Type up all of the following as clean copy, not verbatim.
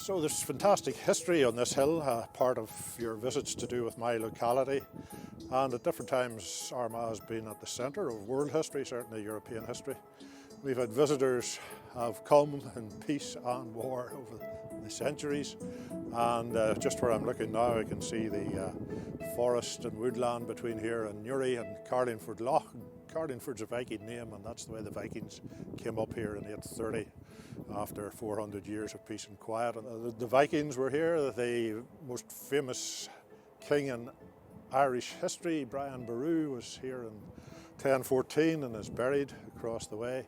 So there's fantastic history on this hill, part of your visits to do with my locality, and at different times Armagh has been at the centre of world history, certainly European history. We've had visitors have come in peace and war over the centuries, and just where I'm looking now I can see the forest and woodland between here and Newry and Carlingford Loch. Carlingford's a Viking name, and that's the way the Vikings came up here in 830 after 400 years of peace and quiet. The Vikings were here. The most famous king in Irish history, Brian Boru, was here in 1014 and is buried across the way.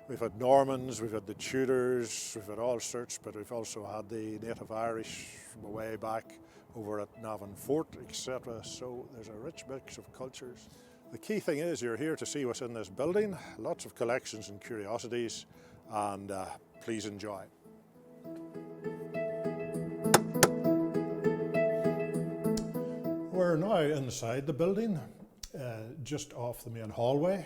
We've had Normans, we've had the Tudors, we've had all sorts, but we've also had the native Irish from way back over at Navan Fort, etc. So there's a rich mix of cultures. The key thing is you're here to see what's in this building, lots of collections and curiosities, and please enjoy. We're now inside the building, just off the main hallway.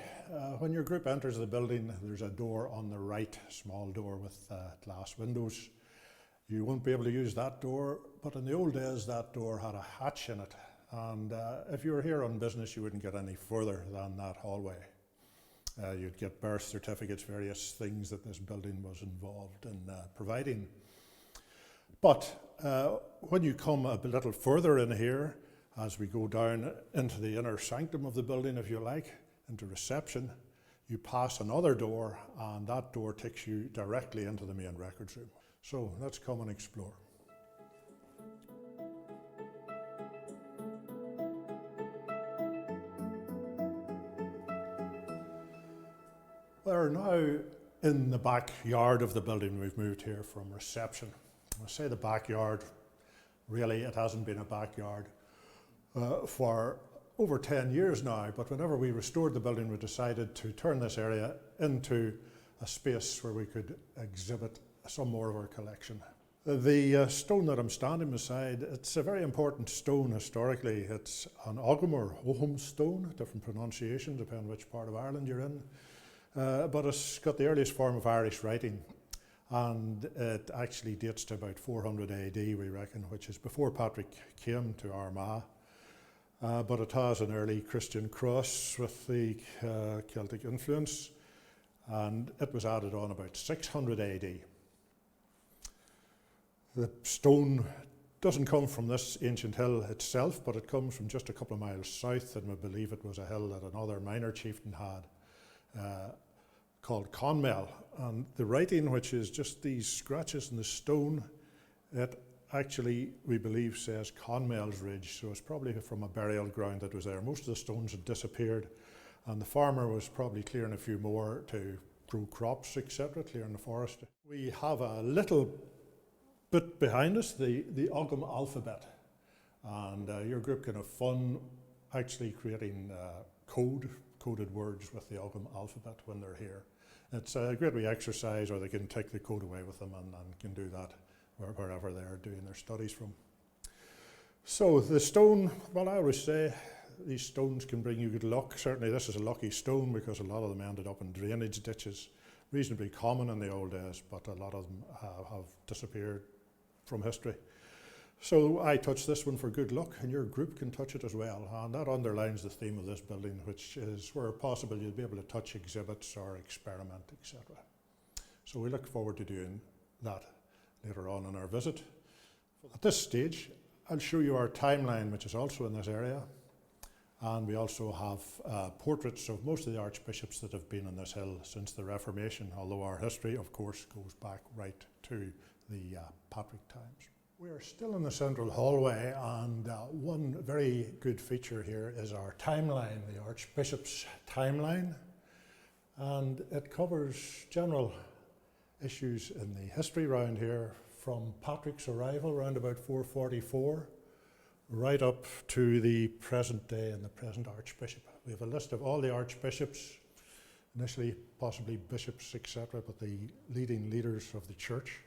When your group enters the building, there's a door on the right, small door with glass windows. You won't be able to use that door, but in the old days that door had a hatch in it, and if you were here on business you wouldn't get any further than that hallway. You'd get birth certificates, various things that this building was involved in providing. But when you come a little further in here, as we go down into the inner sanctum of the building, if you like, into reception, you pass another door, and that door takes you directly into the main records room. So let's come and explore. We're now in the backyard of the building. We've moved here from reception. I say the backyard, really it hasn't been a backyard for over 10 years now, but whenever we restored the building we decided to turn this area into a space where we could exhibit some more of our collection. The stone that I'm standing beside, it's a very important stone historically. It's an Ogham or Ogham stone, different pronunciation depending which part of Ireland you're in. But it's got the earliest form of Irish writing, and it actually dates to about 400 AD, we reckon, which is before Patrick came to Armagh. But it has an early Christian cross with the Celtic influence, and it was added on about 600 AD. The stone doesn't come from this ancient hill itself, but it comes from just a couple of miles south, and we believe it was a hill that another minor chieftain had. Called Conmel, and the writing, which is just these scratches in the stone, it actually, we believe, says Conmel's Ridge, so it's probably from a burial ground that was there. Most of the stones had disappeared, and the farmer was probably clearing a few more to grow crops, etc., clearing the forest. We have a little bit behind us, the Ogham alphabet, and your group can have fun actually creating coded words with the Ogham alphabet when they're here. It's a great wee exercise, or they can take the code away with them and can do that wherever they're doing their studies from. So the stone, well, I always say these stones can bring you good luck. Certainly this is a lucky stone because a lot of them ended up in drainage ditches, reasonably common in the old days, but a lot of them have disappeared from history. So I touch this one for good luck, and your group can touch it as well, and that underlines the theme of this building, which is where possible you'll be able to touch exhibits or experiment, etc. So we look forward to doing that later on in our visit. At this stage I'll show you our timeline, which is also in this area, and we also have portraits of most of the archbishops that have been on this hill since the Reformation, although our history of course goes back right to the Patrick times. We're still in the central hallway, and one very good feature here is our timeline, the Archbishop's timeline, and it covers general issues in the history round here from Patrick's arrival around about 444 right up to the present day and the present Archbishop. We have a list of all the archbishops, initially possibly bishops, etc., but the leading leaders of the church.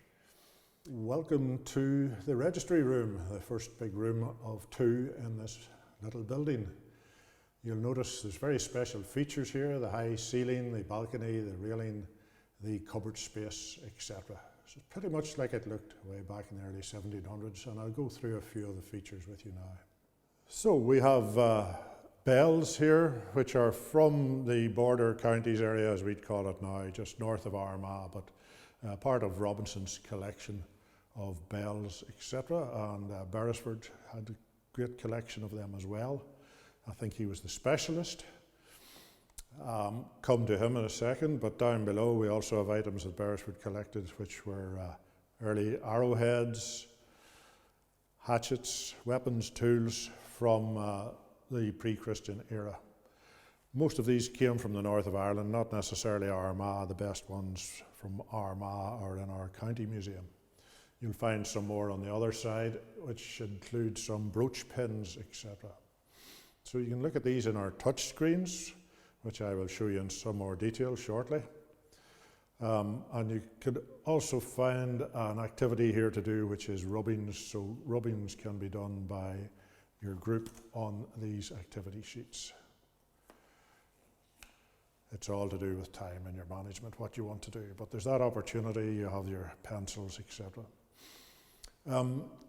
Welcome to the registry room, the first big room of two in this little building. You'll notice there's very special features here, the high ceiling, the balcony, the railing, the cupboard space, etc. So it's pretty much like it looked way back in the early 1700s, and I'll go through a few of the features with you now. So we have bells here, which are from the border counties area, as we'd call it now, just north of Armagh, but part of Robinson's collection of bells, etc. And Beresford had a great collection of them as well. I think he was the specialist. Come to him in a second, but down below we also have items that Beresford collected, which were early arrowheads, hatchets, weapons, tools from the pre-Christian era. Most of these came from the north of Ireland, not necessarily Armagh. The best ones from Armagh are in our county museum. You'll find some more on the other side, which include some brooch pins, etc. So you can look at these in our touch screens, which I will show you in some more detail shortly. And you could also find an activity here to do, which is rubbings. So rubbings can be done by your group on these activity sheets. It's all to do with time and your management, what you want to do. But there's that opportunity, you have your pencils, etc.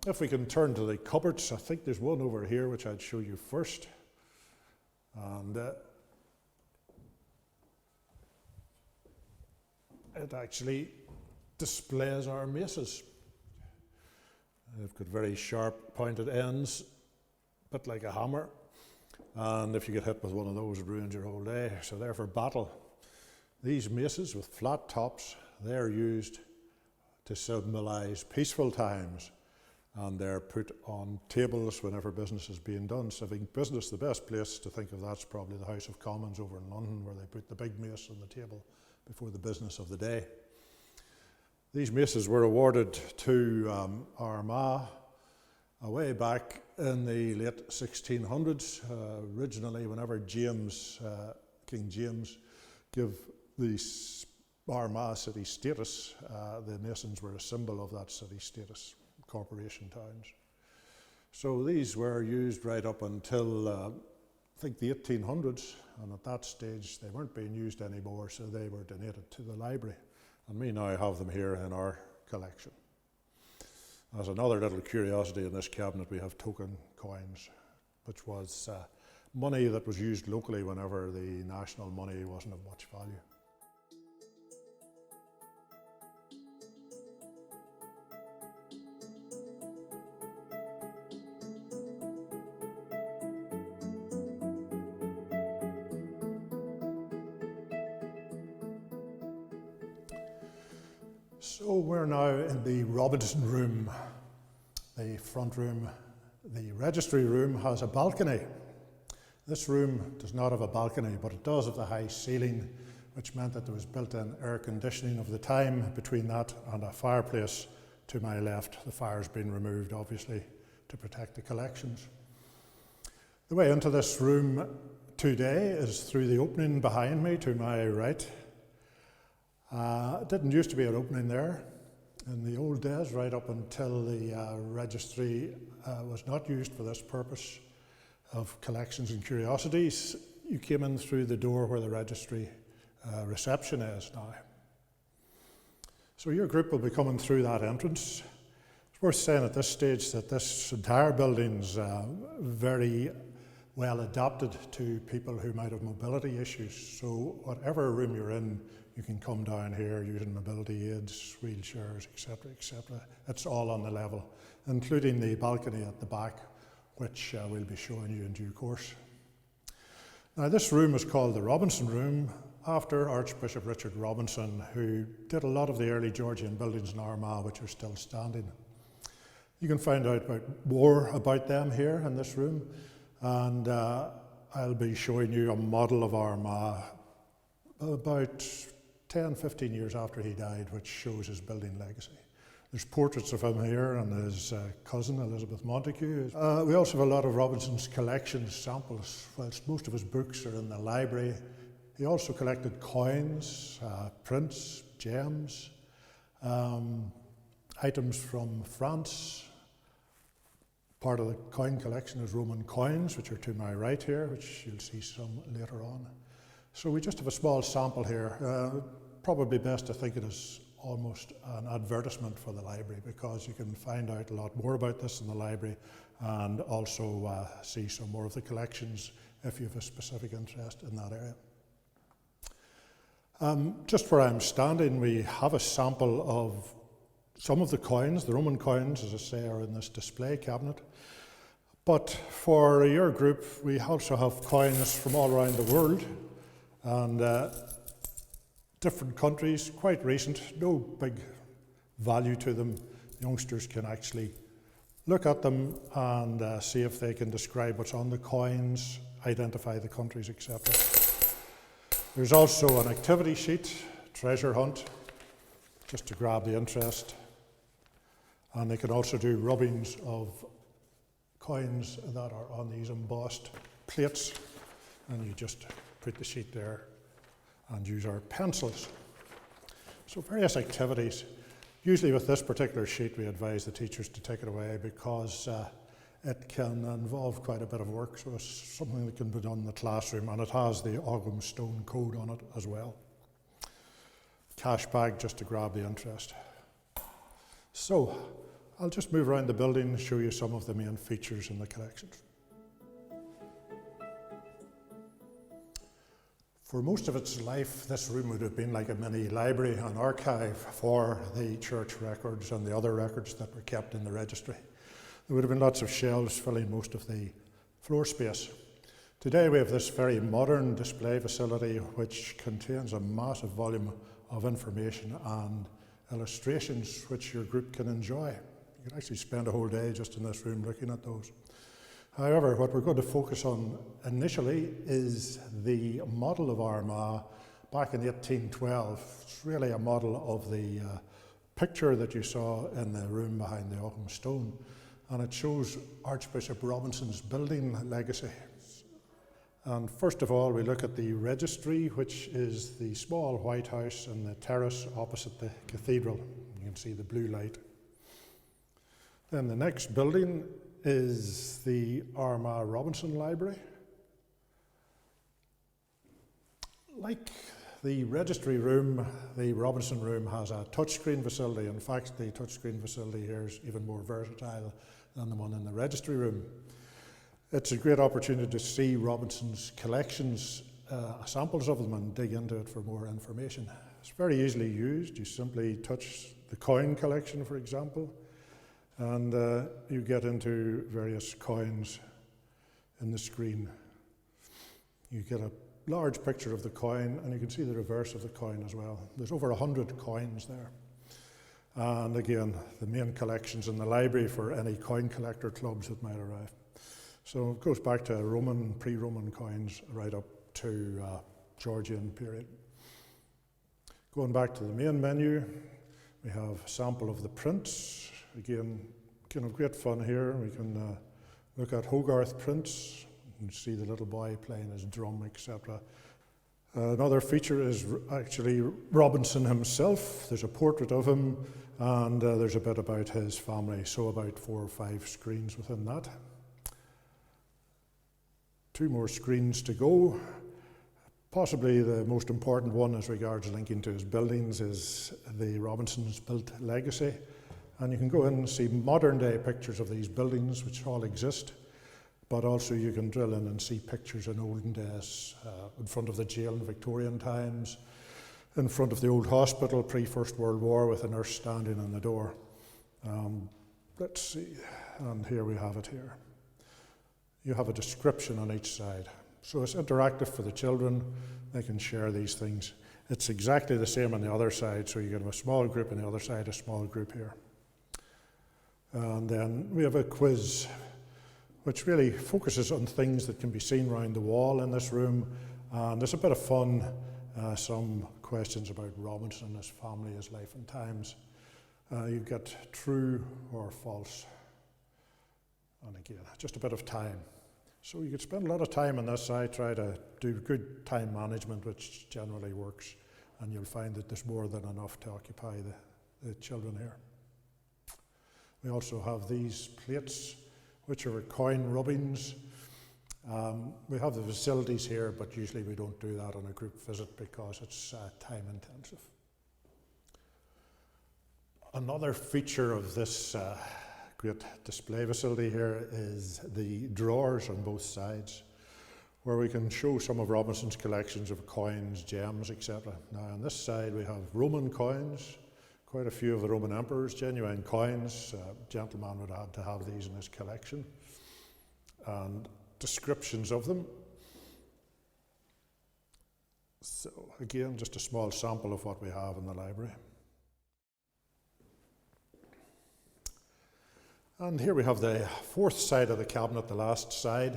If we can turn to the cupboards, I think there's one over here which I'd show you first. And it actually displays our maces. They've got very sharp pointed ends, a bit like a hammer. And if you get hit with one of those, it ruins your whole day. So they're for battle. These maces with flat tops, they're used to symbolise peaceful times. And they're put on tables whenever business is being done. Civic business, the best place to think of that's probably the House of Commons over in London, where they put the big mace on the table before the business of the day. These maces were awarded to Armagh way back in the late 1600s. Originally, whenever King James gave the Armagh city status, the masons were a symbol of that city status, corporation towns. So these were used right up until I think the 1800s, and at that stage they weren't being used anymore, so they were donated to the library. And we now have them here in our collection. As another little curiosity in this cabinet, we have token coins, which was money that was used locally whenever the national money wasn't of much value. So we're now in the Robinson room, the front room. The registry room has a balcony. This room does not have a balcony, but it does have the high ceiling, which meant that there was built-in air conditioning of the time between that and a fireplace to my left. The fire's been removed, obviously, to protect the collections. The way into this room today is through the opening behind me to my right. It didn't used to be an opening there. In the old days, right up until the registry was not used for this purpose of collections and curiosities, you came in through the door where the registry reception is now. So your group will be coming through that entrance. It's worth saying at this stage that this entire building's very well adapted to people who might have mobility issues. So whatever room you're in, you can come down here using mobility aids, wheelchairs, etc., etc. It's all on the level, including the balcony at the back, which we'll be showing you in due course. Now, this room is called the Robinson Room, after Archbishop Richard Robinson, who did a lot of the early Georgian buildings in Armagh, which are still standing. You can find out more about them here in this room, and I'll be showing you a model of Armagh about 10, 15 years after he died, which shows his building legacy. There's portraits of him here and his cousin, Elizabeth Montague. We also have a lot of Robinson's collections, samples, whilst most of his books are in the library. He also collected coins, prints, gems, items from France. Part of the coin collection is Roman coins, which are to my right here, which you'll see some later on. So we just have a small sample here. Probably best to think it as almost an advertisement for the library, because you can find out a lot more about this in the library, and also see some more of the collections if you have a specific interest in that area. Just where I'm standing, we have a sample of some of the coins. The Roman coins, as I say, are in this display cabinet. But for your group, we also have coins from all around the world, and different countries, quite recent, no big value to them. Youngsters can actually look at them and see if they can describe what's on the coins, identify the countries, etc. There's also an activity sheet, treasure hunt, just to grab the interest. And they can also do rubbings of coins that are on these embossed plates, and you just put the sheet there and use our pencils. So various activities. Usually with this particular sheet we advise the teachers to take it away, because it can involve quite a bit of work, so it's something that can be done in the classroom, and it has the Ogham stone code on it as well. Cash bag, just to grab the interest. So I'll just move around the building and show you some of the main features in the collections. For most of its life, this room would have been like a mini library, an archive for the church records and the other records that were kept in the registry. There would have been lots of shelves filling most of the floor space. Today we have this very modern display facility which contains a massive volume of information and illustrations which your group can enjoy. You can actually spend a whole day just in this room looking at those. However, what we're going to focus on initially is the model of Armagh back in 1812. It's really a model of the picture that you saw in the room behind the Ogham stone, and it shows Archbishop Robinson's building legacy. And first of all, we look at the Registry, which is the small white house in the terrace opposite the Cathedral. You can see the blue light. Then the next building is the Armagh Robinson Library. Like the registry room, the Robinson room has a touchscreen facility. In fact, the touchscreen facility here is even more versatile than the one in the registry room. It's a great opportunity to see Robinson's collections, samples of them, and dig into it for more information. It's very easily used. You simply touch the coin collection, for example, and you get into various coins in the screen. You get a large picture of the coin, and you can see the reverse of the coin as well. There's over 100 coins there. And again, the main collections in the library for any coin collector clubs that might arrive. So it goes back to Roman, pre-Roman coins right up to Georgian period. Going back to the main menu, we have a sample of the prints. Again, kind of great fun here. We can look at Hogarth prints and see the little boy playing his drum, etc. Another feature is actually Robinson himself. There's a portrait of him, and there's a bit about his family, so about 4 or 5 screens within that. 2 more screens to go. Possibly the most important one as regards linking to his buildings is the Robinsons built legacy. And you can go in and see modern day pictures of these buildings, which all exist, but also you can drill in and see pictures in olden days, in front of the jail in Victorian times, in front of the old hospital pre-First World War with a nurse standing on the door. Let's see, and here we have it here. You have a description on each side. So it's interactive for the children. They can share these things. It's exactly the same on the other side, so you get a small group on the other side, a small group here. And then we have a quiz, which really focuses on things that can be seen around the wall in this room. And there's a bit of fun, some questions about Robinson, his family, his life and times. You get true or false. And again, just a bit of time. So you could spend a lot of time on this side, try to do good time management, which generally works, and you'll find that there's more than enough to occupy the children here. We also have these plates, which are coin rubbings. We have the facilities here, but usually we don't do that on a group visit because it's time intensive. Another feature of this great display facility here is the drawers on both sides, where we can show some of Robinson's collections of coins, gems, etc. Now on this side we have Roman coins, quite a few of the Roman emperors, genuine coins. A gentleman would have to have these in his collection, and descriptions of them. So again, just a small sample of what we have in the library. And here we have the fourth side of the cabinet, the last side,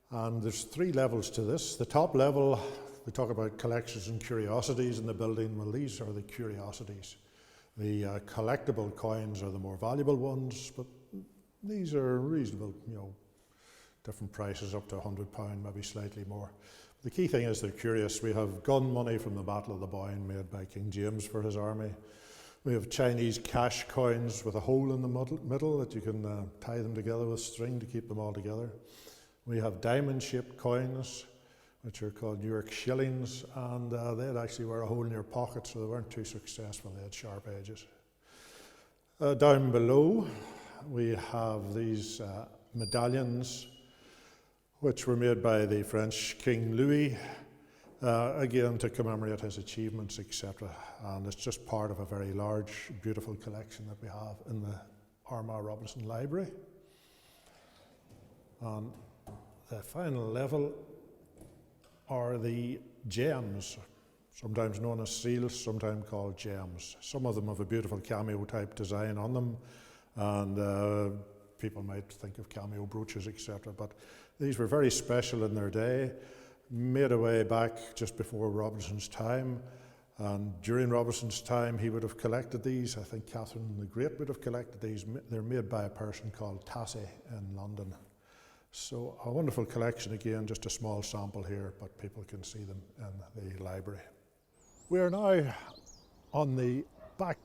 and there's 3 levels to this. The top level, we talk about collections and curiosities in the building. Well, these are the curiosities. The collectible coins are the more valuable ones, but these are reasonable, different prices up to £100, maybe slightly more. The key thing is they're curious. We have gun money from the Battle of the Boyne made by King James for his army. We have Chinese cash coins with a hole in the middle that you can tie them together with string to keep them all together. We have diamond-shaped coins, which are called New York shillings, and they'd actually wear a hole in your pocket, so they weren't too successful. They had sharp edges. Down below, we have these medallions, which were made by the French King Louis, again to commemorate his achievements, etc. And it's just part of a very large, beautiful collection that we have in the Armagh Robinson Library. And the final level are the gems, sometimes known as seals, sometimes called gems. Some of them have a beautiful cameo type design on them, and people might think of cameo brooches, etc. But these were very special in their day, made a way back just before Robinson's time. And during Robinson's time, he would have collected these. I think Catherine the Great would have collected these. They're made by a person called Tassie in London. So a wonderful collection again, just a small sample here, but people can see them in the library. We are now on the back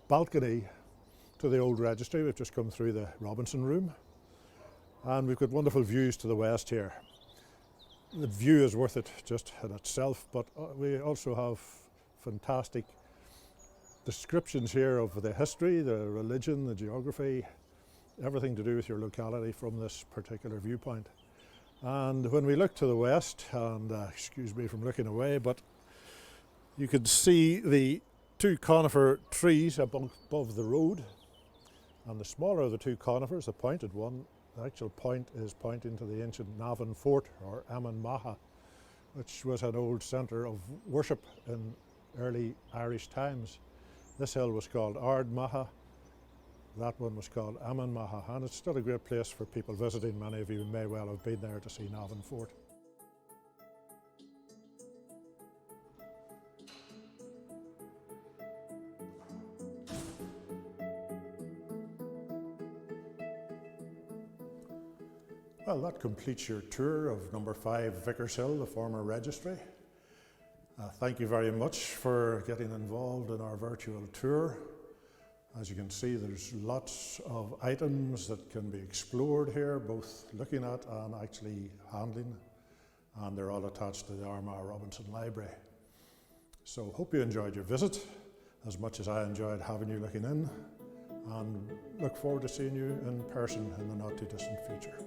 balcony to the old registry. We've just come through the Robinson room, and we've got wonderful views to the west here. The view is worth it just in itself, but we also have fantastic descriptions here of the history, the religion, the geography, everything to do with your locality from this particular viewpoint. And when we look to the west, and excuse me from looking away, but you can see the 2 conifer trees above the road, and the smaller of the 2 conifers, the pointed one, the actual point is pointing to the ancient Navan Fort, or Armagh, which was an old centre of worship in early Irish times. This hill was called Armagh, that one was called Armagh, and it's still a great place for people visiting. Many of you may well have been there to see Navan Fort. Well, that completes your tour of number 5 Vicars Hill, the former registry. Thank you very much for getting involved in our virtual tour. As you can see, there's lots of items that can be explored here, both looking at and actually handling, and they're all attached to the Armagh Robinson Library. So hope you enjoyed your visit as much as I enjoyed having you looking in, and look forward to seeing you in person in the not too distant future.